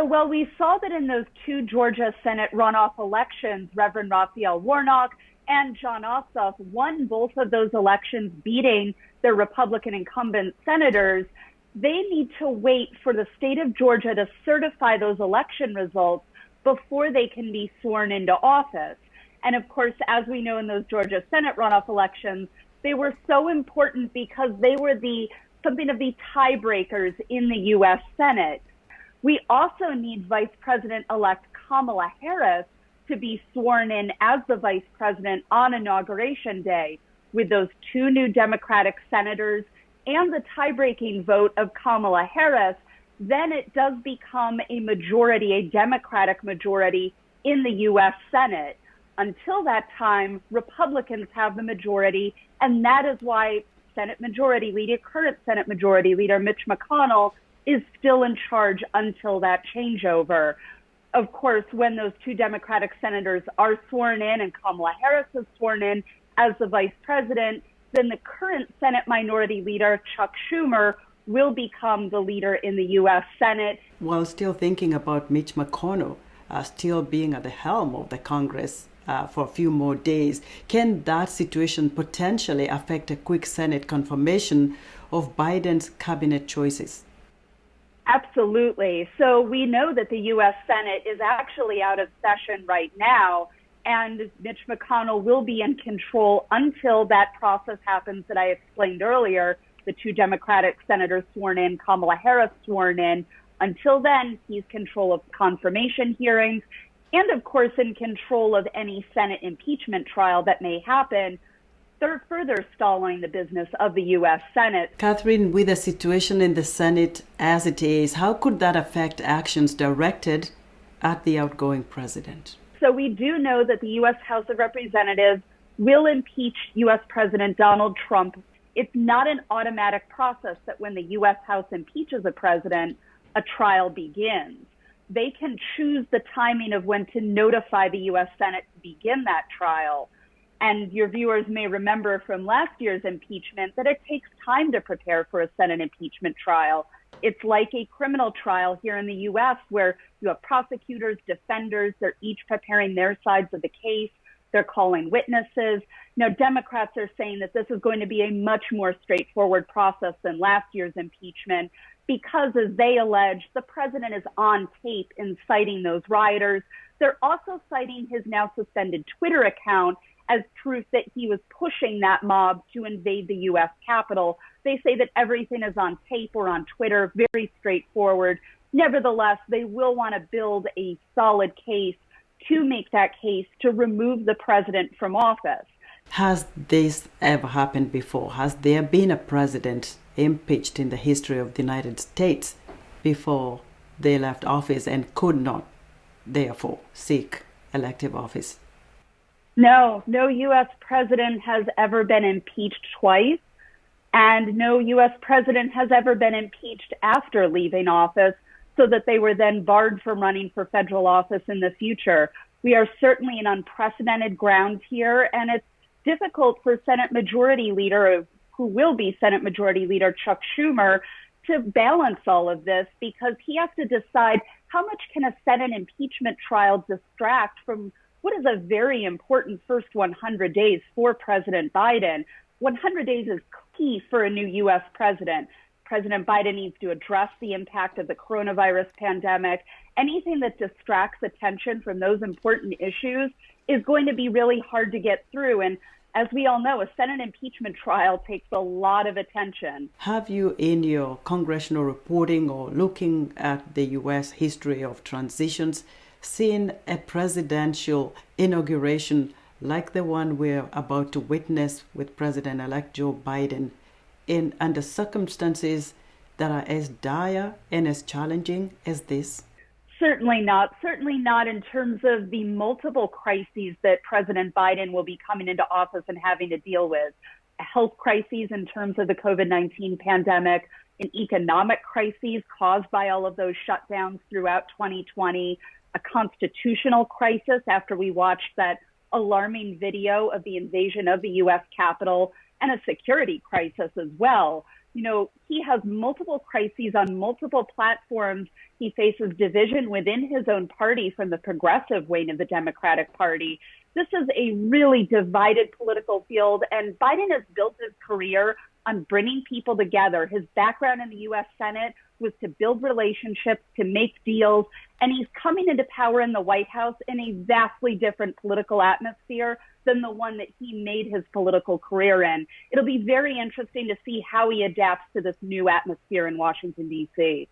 Well, we saw that in those two Georgia Senate runoff elections, Reverend Raphael Warnock and John Ossoff won both of those elections, beating their Republican incumbent senators. They need to wait for the state of Georgia to certify those election results before they can be sworn into office. And of course, as we know in those Georgia Senate runoff elections, they were so important because they were something of the tiebreakers in the U.S. Senate. We also need Vice President-elect Kamala Harris to be sworn in as the vice president on Inauguration Day. With those two new Democratic senators and the tie-breaking vote of Kamala Harris, then it does become a majority, a Democratic majority in the U.S. Senate. Until that time, Republicans have the majority, and that is why current Senate Majority Leader Mitch McConnell is still in charge until that changeover. Of course, when those two Democratic senators are sworn in and Kamala Harris is sworn in as the vice president, then the current Senate Minority Leader, Chuck Schumer, will become the leader in the U.S. Senate. While still thinking about Mitch McConnell still being at the helm of the Congress for a few more days, can that situation potentially affect a quick Senate confirmation of Biden's cabinet choices? Absolutely. So we know that the U.S. Senate is actually out of session right now, and Mitch McConnell will be in control until that process happens that I explained earlier, the two Democratic senators sworn in, Kamala Harris sworn in. Until then, he's control of confirmation hearings and, of course, in control of any Senate impeachment trial that may happen. They're further stalling the business of the U.S. Senate. Katherine, with the situation in the Senate as it is, how could that affect actions directed at the outgoing president? So we do know that the U.S. House of Representatives will impeach U.S. President Donald Trump. It's not an automatic process that when the U.S. House impeaches a president, a trial begins. They can choose the timing of when to notify the U.S. Senate to begin that trial. And your viewers may remember from last year's impeachment that it takes time to prepare for a Senate impeachment trial. It's like a criminal trial here in the U.S. where you have prosecutors, defenders, they're each preparing their sides of the case. They're calling witnesses. Now, Democrats are saying that this is going to be a much more straightforward process than last year's impeachment because, as they allege, the president is on tape inciting those rioters. They're also citing his now suspended Twitter account as proof that he was pushing that mob to invade the U.S. Capitol. They say that everything is on tape or on Twitter, very straightforward. Nevertheless, they will want to build a solid case to make that case to remove the president from office. Has this ever happened before? Has there been a president impeached in the history of the United States before they left office and could not, therefore, seek elective office? No U.S. president has ever been impeached twice, and no U.S. president has ever been impeached after leaving office so that they were then barred from running for federal office in the future. We are certainly in unprecedented ground here, and it's difficult for Senate Majority Leader, who will be Senate Majority Leader Chuck Schumer, to balance all of this because he has to decide how much can a Senate impeachment trial distract from what is a very important first 100 days for President Biden. 100 days is key for a new U.S. president. President Biden needs to address the impact of the coronavirus pandemic. Anything that distracts attention from those important issues is going to be really hard to get through. And as we all know, a Senate impeachment trial takes a lot of attention. Have you, in your congressional reporting or looking at the U.S. history of transitions, seen a presidential inauguration like the one we're about to witness with President-elect Joe Biden under circumstances that are as dire and as challenging as this? Certainly not. Certainly not in terms of the multiple crises that President Biden will be coming into office and having to deal with. A health crises in terms of the COVID-19 pandemic, an economic crisis caused by all of those shutdowns throughout 2020, a constitutional crisis after we watched that alarming video of the invasion of the U.S. Capitol, and a security crisis as well. He has multiple crises on multiple platforms. He faces division within his own party from the progressive wing of the Democratic Party. This is a really divided political field, and Biden has built his career on bringing people together. His background in the U.S. Senate was to build relationships, to make deals, and he's coming into power in the White House in a vastly different political atmosphere than the one that he made his political career in. It'll be very interesting to see how he adapts to this new atmosphere in Washington, D.C.